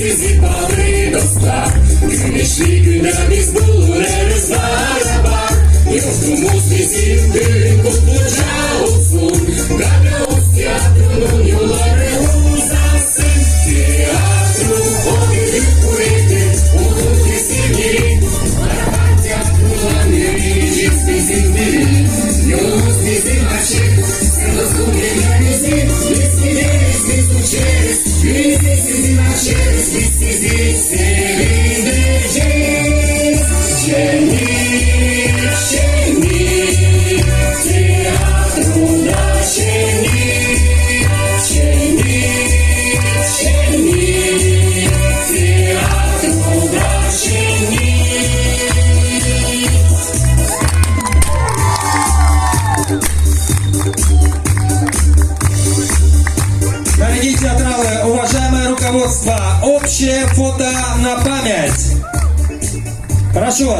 зібрали до ста. Прийшли кінами з булерез бараба. І в тому слізів динку почав сон. Гадав з театру, ну ларегу за син. Театру ходили курити, у кухні сім'ї. Бараба театру ланері, жив слізів диві. Йому слізів наче, село скум'я низі. Лісні дерезні случились, лісні слізі начелись. Лісні зіці, лізні джейс. Чені, чені, театру на чені. Чені, чені, театру на чені. Дорогие театралы, уважаемое руководство, общее фото на память. Прошу вас.